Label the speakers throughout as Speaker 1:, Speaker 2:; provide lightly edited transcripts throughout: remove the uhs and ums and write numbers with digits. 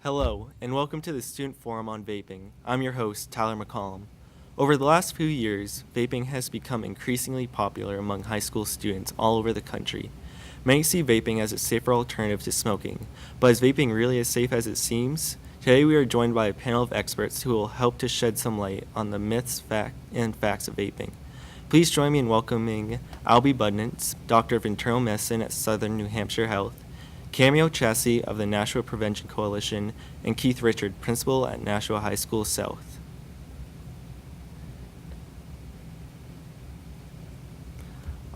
Speaker 1: Hello, and welcome to the Student Forum on Vaping. I'm your host, Tyler McCollum. Over the last few years, vaping has become increasingly popular among high school students all over the country. Many see vaping as a safer alternative to smoking, but is vaping really as safe as it seems? Today we are joined by a panel of experts who will help to shed some light on the myths and facts of vaping. Please join me in welcoming Albie Budnitz, Doctor of Internal Medicine at Southern New Hampshire Health, Cameo Chassie of the Nashua Prevention Coalition, and Keith Richard, Principal at Nashua High School South.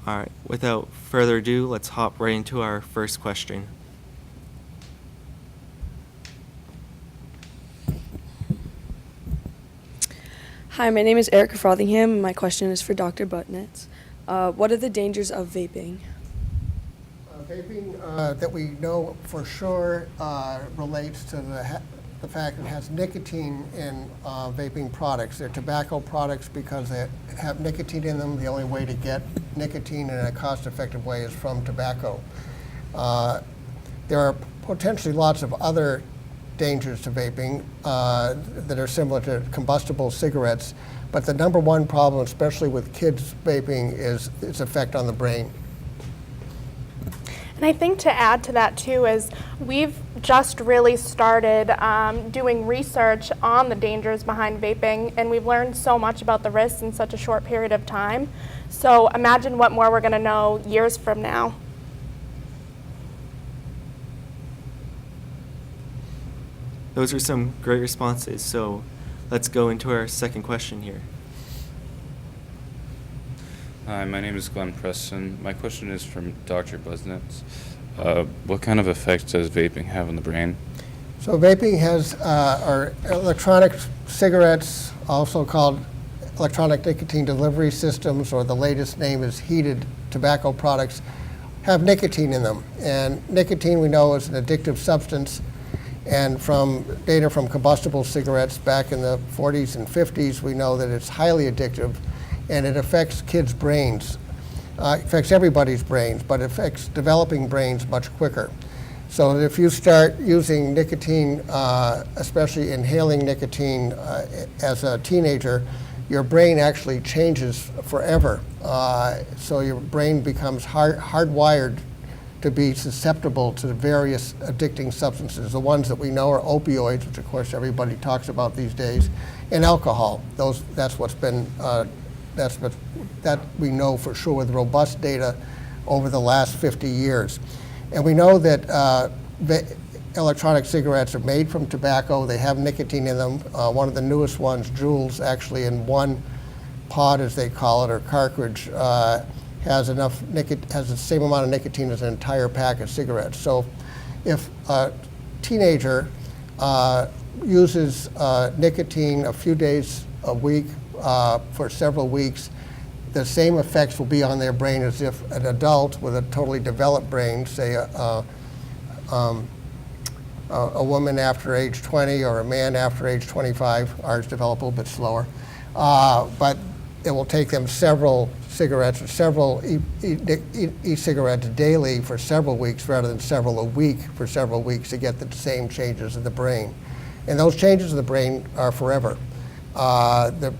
Speaker 1: All right, without further ado, let's hop right into our first question.
Speaker 2: Hi, my name is Erica Frothingham, and my question is for Dr. Budnitz. What are the dangers of vaping?
Speaker 3: Vaping that we know for sure relates to the fact that it has nicotine in vaping products. They're tobacco products because they have nicotine in them. The only way to get nicotine in a cost-effective way is from tobacco. There are potentially lots of other dangers to vaping that are similar to combustible cigarettes, but the number one problem, especially with kids vaping, is its effect on the brain.
Speaker 4: And I think to add to that too is we've just really started doing research on the dangers behind vaping, and we've learned so much about the risks in such a short period of time. So imagine what more we're going to know years from now.
Speaker 1: Those are some great responses, so let's go into our second question here.
Speaker 5: Hi, my name is Glenn Preston. My question is from Dr. Budnitz. What kind of effect does vaping have on the brain?
Speaker 3: So vaping has, or electronic cigarettes, also called electronic nicotine delivery systems, or the latest name is heated tobacco products, have nicotine in them. And nicotine, we know, is an addictive substance. And from data from combustible cigarettes back in the 40s and 50s, we know that it's highly addictive, and it affects kids' brains. It affects everybody's brains, but it affects developing brains much quicker. So if you start using nicotine, especially inhaling nicotine as a teenager, your brain actually changes forever. So your brain becomes hardwired to be susceptible to various addicting substances. The ones that we know are opioids, which of course everybody talks about these days, and alcohol. That's what's been that we know for sure with robust data over the last 50 years. And we know that electronic cigarettes are made from tobacco. They have nicotine in them. One of the newest ones, Juuls, actually in one pod, as they call it, or cartridge, has the same amount of nicotine as an entire pack of cigarettes. So if a teenager uses nicotine a few days a week for several weeks, the same effects will be on their brain as if an adult with a totally developed brain, say a woman after age 20 or a man after age 25, ours develop a little bit slower, but it will take them several cigarettes or several e-cigarettes daily for several weeks rather than several a week for several weeks to get the same changes in the brain. And those changes in the brain are forever. The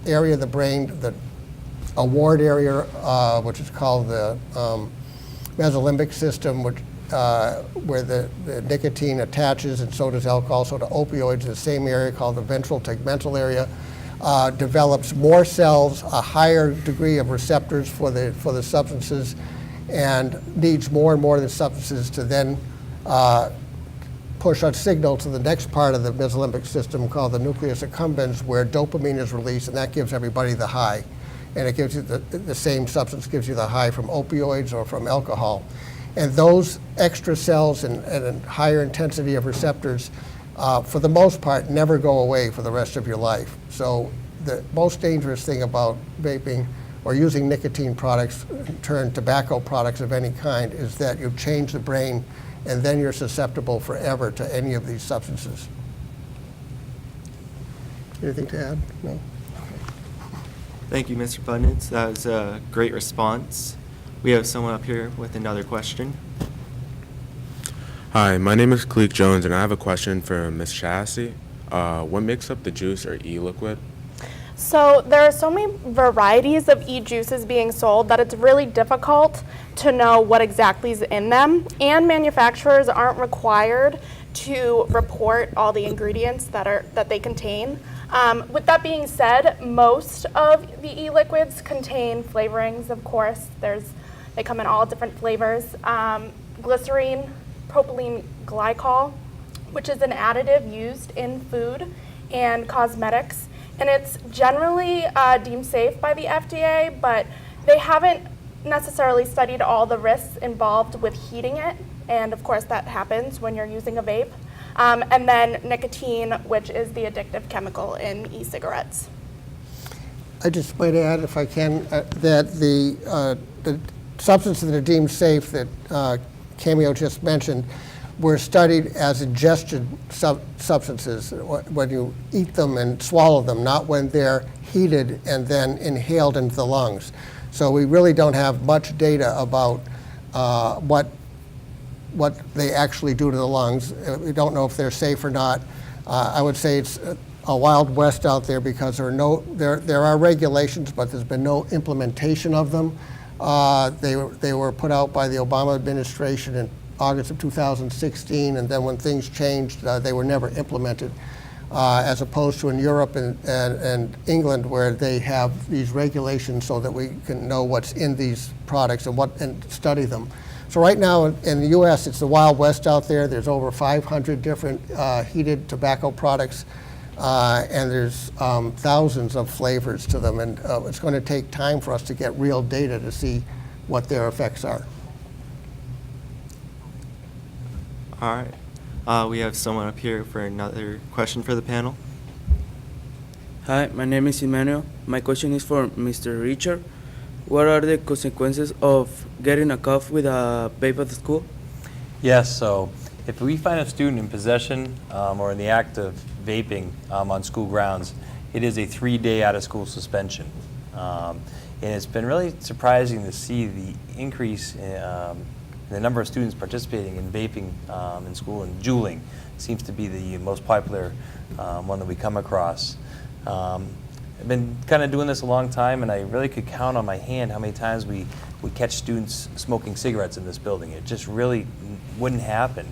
Speaker 3: area of the brain, the award area, which is called the mesolimbic system, where the nicotine attaches, and so does alcohol, so to opioids, the same area called the ventral tegmental area, develops more cells, a higher degree of receptors for the substances, and needs more and more of the substances to then push a signal to the next part of the mesolimbic system called the nucleus accumbens, where dopamine is released, and that gives everybody the high. And it gives you the same substance gives you the high from opioids or from alcohol. And those extra cells and a higher intensity of receptors, for the most part, never go away for the rest of your life. So the most dangerous thing about vaping or using nicotine products, in turn tobacco products of any kind, is that you change the brain and then you're susceptible forever to any of these substances. Anything to add? No?
Speaker 1: Thank you, Mr. Budnitz. That was a great response. We have someone up here with another question.
Speaker 6: Hi, my name is Kalik Jones, and I have a question for Ms. Chassie. What makes up the juice or e-liquid?
Speaker 4: So there are so many varieties of e-juices being sold that it's really difficult to know what exactly is in them, and manufacturers aren't required to report all the ingredients that they contain. With that being said, most of the e-liquids contain flavorings, of course. They come in all different flavors. Glycerine, propylene glycol, which is an additive used in food and cosmetics. And it's generally deemed safe by the FDA, but they haven't necessarily studied all the risks involved with heating it. And of course, that happens when you're using a vape. And then nicotine, which is the addictive chemical in e-cigarettes.
Speaker 3: I just might add, if I can, that the substances that are deemed safe that Cameo just mentioned were studied as ingested substances when you eat them and swallow them, not when they're heated and then inhaled into the lungs. So we really don't have much data about what they actually do to the lungs. We don't know if they're safe or not. I would say it's a wild west out there because there are regulations, but there's been no implementation of them. They were put out by the Obama administration in August of 2016, and then when things changed, they were never implemented, as opposed to in Europe and England, where they have these regulations so that we can know what's in these products and study them. So right now in the U.S., it's the Wild West out there. There's over 500 different heated tobacco products, and there's thousands of flavors to them, and it's going to take time for us to get real data to see what their effects are.
Speaker 1: All right. We have someone up here for another question for the panel.
Speaker 7: Hi, my name is Emmanuel. My question is for Mr. Richard. What are the consequences of getting a cough with a vape at school?
Speaker 8: Yes, so if we find a student in possession or in the act of vaping on school grounds, it is a 3-day out-of-school suspension. And it's been really surprising to see the increase in the number of students participating in vaping in school, and juuling seems to be the most popular one that we come across. I've been kind of doing this a long time, and I really could count on my hand how many times we catch students smoking cigarettes in this building. It just really wouldn't happen.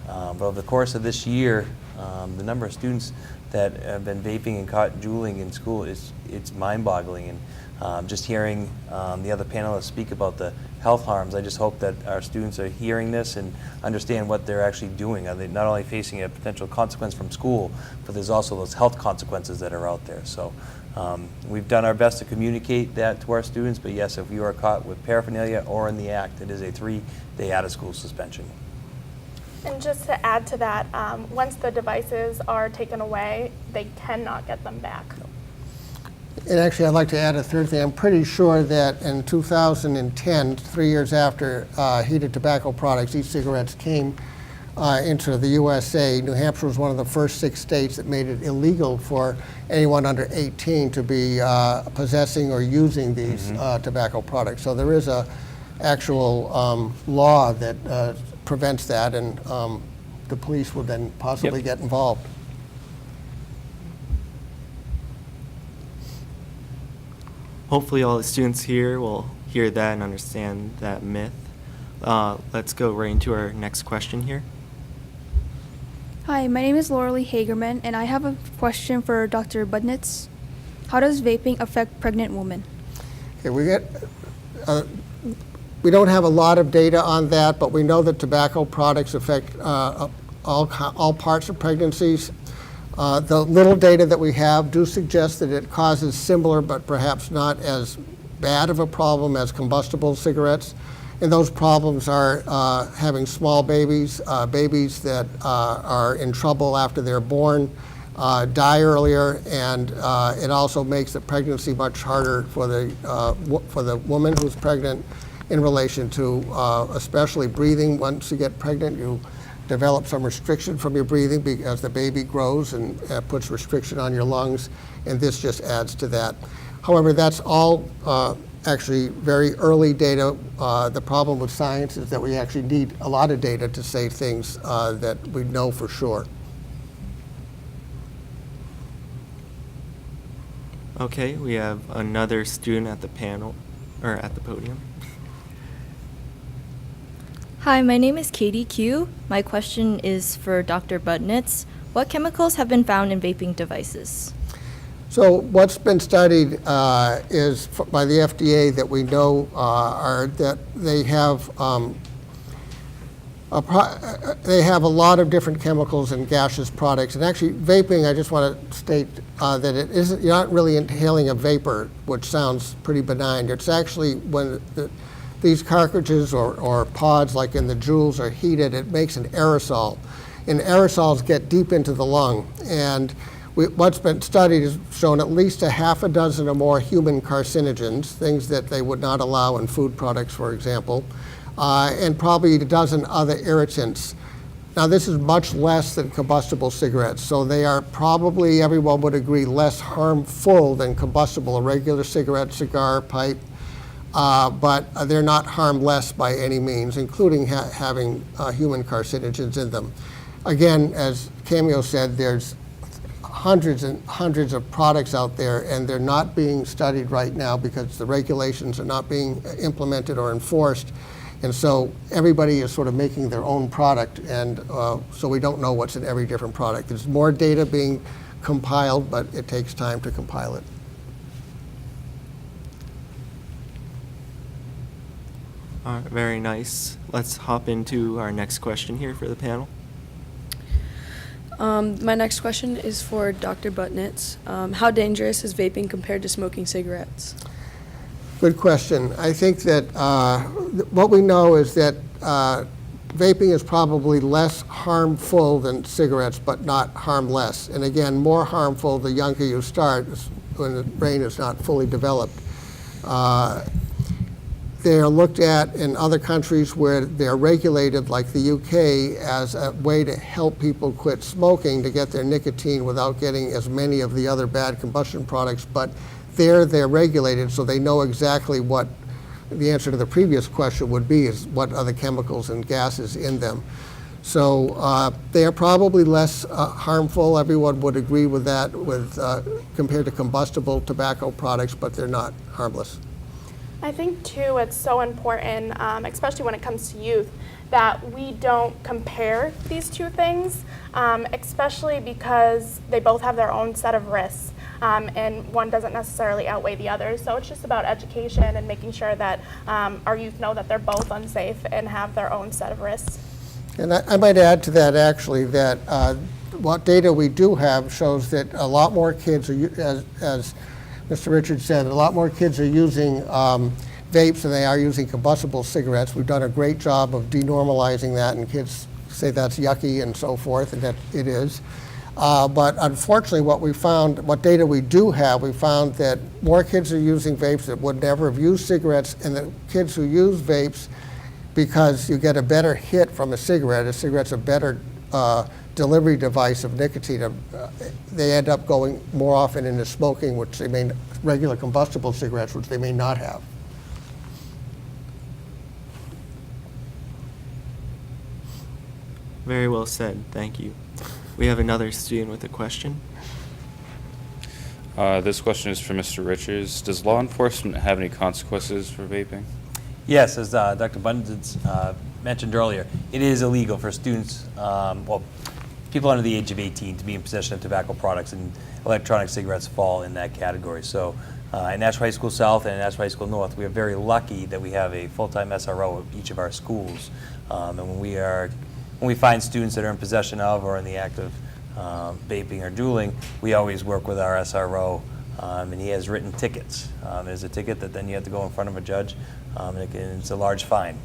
Speaker 8: But over the course of this year, the number of students that have been vaping and caught juuling in school it's mind-boggling. And just hearing the other panelists speak about the health harms, I just hope that our students are hearing this and understand what they're actually doing. Are they not only facing a potential consequence from school, but there's also those health consequences that are out there. So we've done our best to communicate that to our students, but yes, if you are caught with paraphernalia or in the act, it is a 3-day out-of-school suspension.
Speaker 4: And just to add to that, once the devices are taken away, they cannot get them back.
Speaker 3: And actually, I'd like to add a third thing. I'm pretty sure that in 2010, 3 years after heated tobacco products, e-cigarettes came into the USA, New Hampshire was one of the first 6 states that made it illegal for anyone under 18 to be possessing or using these tobacco products. So there is a actual law that prevents that, and the police would then possibly get involved.
Speaker 1: Hopefully all the students here will hear that and understand that myth. Let's go right into our next question here.
Speaker 9: Hi, my name is Lauralee Hagerman, and I have a question for Dr. Budnitz. How does vaping affect pregnant women?
Speaker 3: Okay, we don't have a lot of data on that, but we know that tobacco products affect all parts of pregnancies. The little data that we have do suggest that it causes similar, but perhaps not as bad of a problem as combustible cigarettes. And those problems are having small babies, babies that are in trouble after they're born, die earlier, and it also makes the pregnancy much harder for the woman who's pregnant in relation to especially breathing. Once you get pregnant, you develop some restriction from your breathing as the baby grows and puts restriction on your lungs, and this just adds to that. However, that's all actually very early data. The problem with science is that we actually need a lot of data to say things that we know for sure.
Speaker 1: Okay, we have another student at the panel, or at the podium.
Speaker 10: Hi, my name is Katie Q. My question is for Dr. Budnitz. What chemicals have been found in vaping devices?
Speaker 3: So what's been studied is by the FDA that we know are that they have a lot of different chemicals and gaseous products. And actually, vaping, I just want to state that it isn't, you're not really inhaling a vapor, which sounds pretty benign. It's actually when these cartridges or pods, like in the Juuls, are heated, it makes an aerosol. And aerosols get deep into the lung. And what's been studied has shown at least a half a dozen or more human carcinogens, things that they would not allow in food products, for example, and probably a dozen other irritants. Now, this is much less than combustible cigarettes, so they are probably, everyone would agree, less harmful than combustible, a regular cigarette, cigar, pipe, but they're not harmless by any means, including having human carcinogens in them. Again, as Cameo said, there's hundreds and hundreds of products out there, and they're not being studied right now because the regulations are not being implemented or enforced. And so everybody is sort of making their own product, and so we don't know what's in every different product. There's more data being compiled, but it takes time to compile it.
Speaker 1: All right, very nice. Let's hop into our next question here for the panel.
Speaker 2: My next question is for Dr. Budnitz. How dangerous is vaping compared to smoking cigarettes?
Speaker 3: Good question. I think that what we know is that vaping is probably less harmful than cigarettes, but not harmless. And again, more harmful the younger you start, when the brain is not fully developed. They are looked at in other countries where they're regulated, like the UK, as a way to help people quit smoking to get their nicotine without getting as many of the other bad combustion products. But there they're regulated, so they know exactly what the answer to the previous question would be, is what are the chemicals and gases in them. So they are probably less harmful. Everyone would agree with that compared to combustible tobacco products, but they're not harmless.
Speaker 4: I think, too, it's so important, especially when it comes to youth, that we don't compare these two things, especially because they both have their own set of risks, and one doesn't necessarily outweigh the other. So it's just about education and making sure that our youth know that they're both unsafe and have their own set of risks.
Speaker 3: And I might add to that, actually, that what data we do have shows that a lot more kids, as Mr. Richards said, a lot more kids are using vapes than they are using combustible cigarettes. We've done a great job of denormalizing that, and kids say that's yucky and so forth, and that it is. But unfortunately, what data we do have, we found that more kids are using vapes that would never have used cigarettes, and the kids who use vapes, because you get a better hit from a cigarette's a better delivery device of nicotine, they end up going more often into smoking, which they may, regular combustible cigarettes, which they may not have.
Speaker 1: Very well said, thank you. We have another student with a question.
Speaker 5: This question is for Mr. Richards. Does law enforcement have any consequences for vaping?
Speaker 8: Yes, as Dr. Bundes mentioned earlier, it is illegal for students, people under the age of 18 to be in possession of tobacco products, and electronic cigarettes fall in that category. So at Nashua High School South and Nashua High School North, we are very lucky that we have a full-time SRO at each of our schools. And when we find students that are in possession of or in the act of vaping or juuling, we always work with our SRO, and he has written tickets. There's a ticket that then you have to go in front of a judge, and it's a large fine.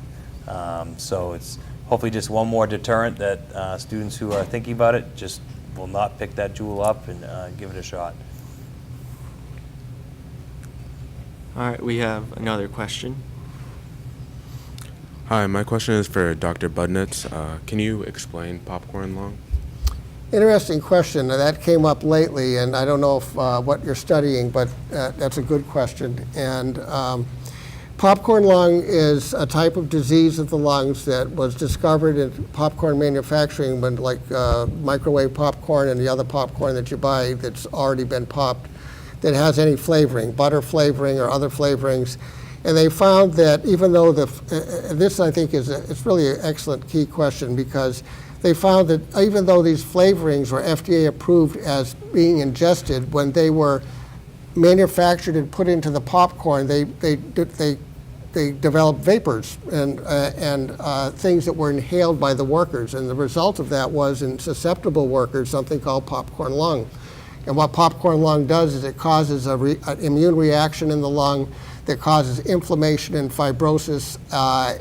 Speaker 8: So it's hopefully just one more deterrent that students who are thinking about it just will not pick that Juul up and give it a shot.
Speaker 1: All right, we have another question.
Speaker 6: Hi, my question is for Dr. Budnitz. Can you explain popcorn lung?
Speaker 3: Interesting question. That came up lately, and I don't know if what you're studying, but that's a good question. And Popcorn lung is a type of disease of the lungs that was discovered in popcorn manufacturing when, like microwave popcorn and the other popcorn that you buy that's already been popped, that has any flavoring, butter flavoring or other flavorings. And they found that even though this I think it's really an excellent key question, because they found that even though these flavorings were FDA approved as being ingested, when they were manufactured and put into the popcorn, they developed vapors and things that were inhaled by the workers. And the result of that was, in susceptible workers, something called popcorn lung. And what popcorn lung does is it causes an immune reaction in the lung that causes inflammation and fibrosis,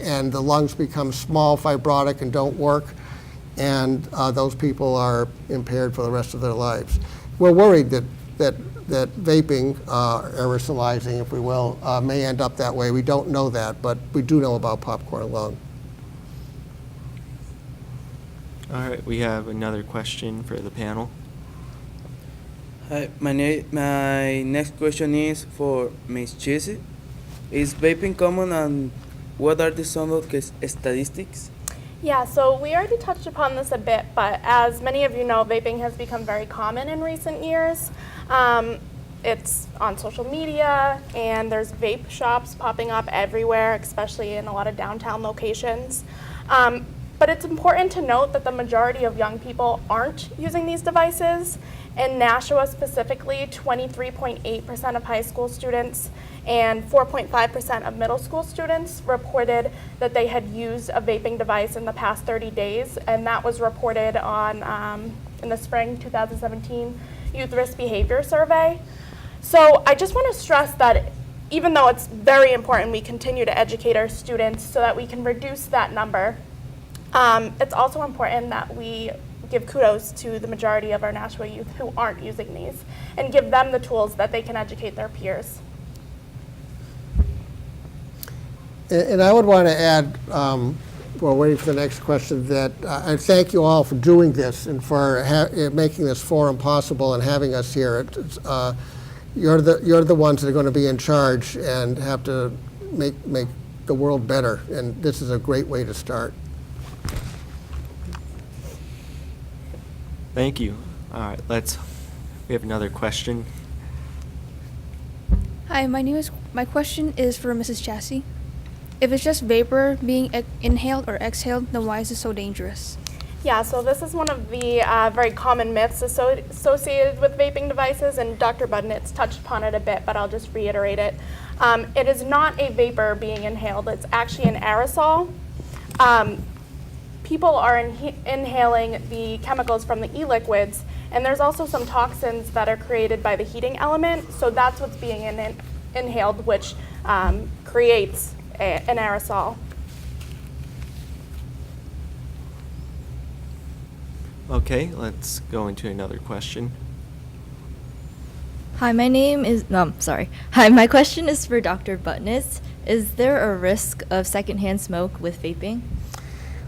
Speaker 3: and the lungs become small, fibrotic, and don't work. And those people are impaired for the rest of their lives. We're worried that vaping, aerosolizing, if we will, may end up that way. We don't know that, but we do know about popcorn lung.
Speaker 1: All right, we have another question for the panel.
Speaker 7: Hi, my next question is for Ms. Chese. Is vaping common, and what are some of the statistics?
Speaker 4: Yeah, so we already touched upon this a bit, but as many of you know, vaping has become very common in recent years. It's on social media, and there's vape shops popping up everywhere, especially in a lot of downtown locations. But it's important to note that the majority of young people aren't using these devices. In Nashua specifically, 23.8% of high school students and 4.5% of middle school students reported that they had used a vaping device in the past 30 days, and that was reported on in the spring 2017 Youth Risk Behavior Survey. So I just want to stress that even though it's very important we continue to educate our students so that we can reduce that number, it's also important that we give kudos to the majority of our Nashua youth who aren't using these and give them the tools that they can educate their peers.
Speaker 3: And I would want to add, while waiting for the next question, that I thank you all for doing this and for making this forum possible and having us here. You're the ones that are going to be in charge and have to make the world better, and this is a great way to start.
Speaker 1: Thank you. All right, we have another question.
Speaker 9: Hi, my question is for Mrs. Chassie. If it's just vapor being inhaled or exhaled, then why is it so dangerous?
Speaker 4: Yeah, so this is one of the very common myths associated with vaping devices, and Dr. Budnitz touched upon it a bit, but I'll just reiterate it. It is not a vapor being inhaled, it's actually an aerosol. People are inhaling the chemicals from the e-liquids, and there's also some toxins that are created by the heating element, so that's what's being inhaled, which creates an aerosol.
Speaker 1: Okay, let's go into another question.
Speaker 10: Hi, my question is for Dr. Butnitz. Is there a risk of secondhand smoke with vaping?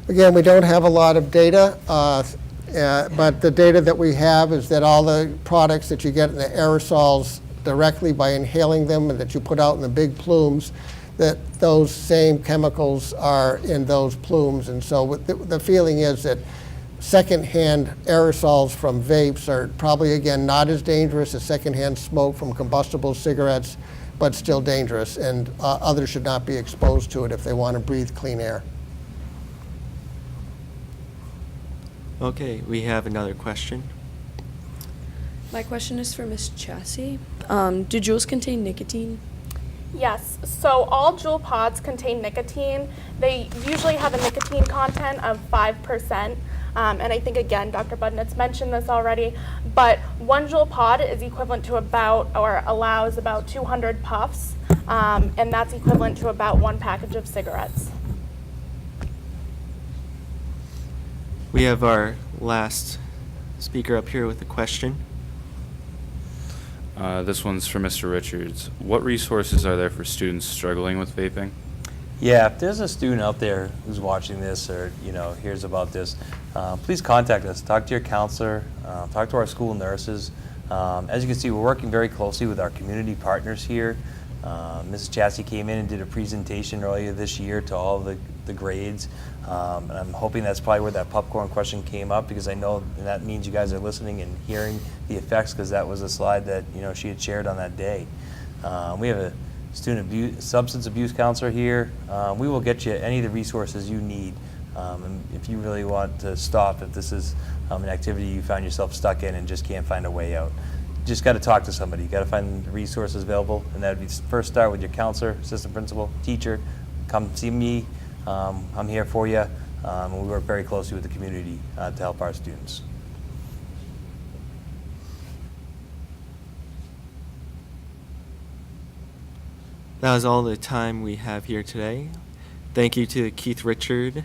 Speaker 3: Again, we don't have a lot of data, but the data that we have is that all the products that you get in the aerosols directly by inhaling them and that you put out in the big plumes, that those same chemicals are in those plumes. And so the feeling is that secondhand aerosols from vapes are probably, again, not as dangerous as secondhand smoke from combustible cigarettes, but still dangerous, and others should not be exposed to it if they want to breathe clean air.
Speaker 1: Okay, we have another question.
Speaker 2: My question is for Ms. Chassie. Do Juuls contain nicotine?
Speaker 4: Yes, so all Juul pods contain nicotine. They usually have a nicotine content of 5%. And I think, again, Dr. Budnitz mentioned this already, but 1 Juul pod is equivalent to about, or allows about 200 puffs, and that's equivalent to about 1 package of cigarettes.
Speaker 1: We have our last speaker up here with a question.
Speaker 5: This one's for Mr. Richards. What resources are there for students struggling with vaping?
Speaker 8: Yeah, if there's a student out there who's watching this or hears about this, please contact us. Talk to your counselor. Talk to our school nurses. As you can see, we're working very closely with our community partners here Mrs. Chassie came in and did a presentation earlier this year to all the grades. And I'm hoping that's probably where that popcorn question came up, because I know that means you guys are listening and hearing the effects, because that was a slide that she had shared on that day. We have a substance abuse counselor here. We will get you any of the resources you need. And if you really want to stop, if this is an activity you found yourself stuck in and just can't find a way out, you just got to talk to somebody. You got to find the resources available, and that would be first start with your counselor, assistant principal, teacher. Come see me. I'm here for you. And we work very closely with the community to help our students.
Speaker 1: That is all the time we have here today. Thank you to Keith Richard,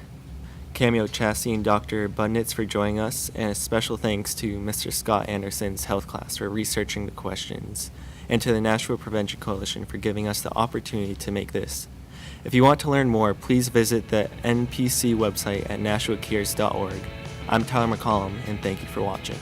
Speaker 1: Cameo Chassie, and Dr. Budnitz for joining us, and a special thanks to Mr. Scott Anderson's health class for researching the questions, and to the Nashua Prevention Coalition for giving us the opportunity to make this. If you want to learn more, please visit the NPC website at nashuacares.org. I'm Tyler McCollum, and thank you for watching.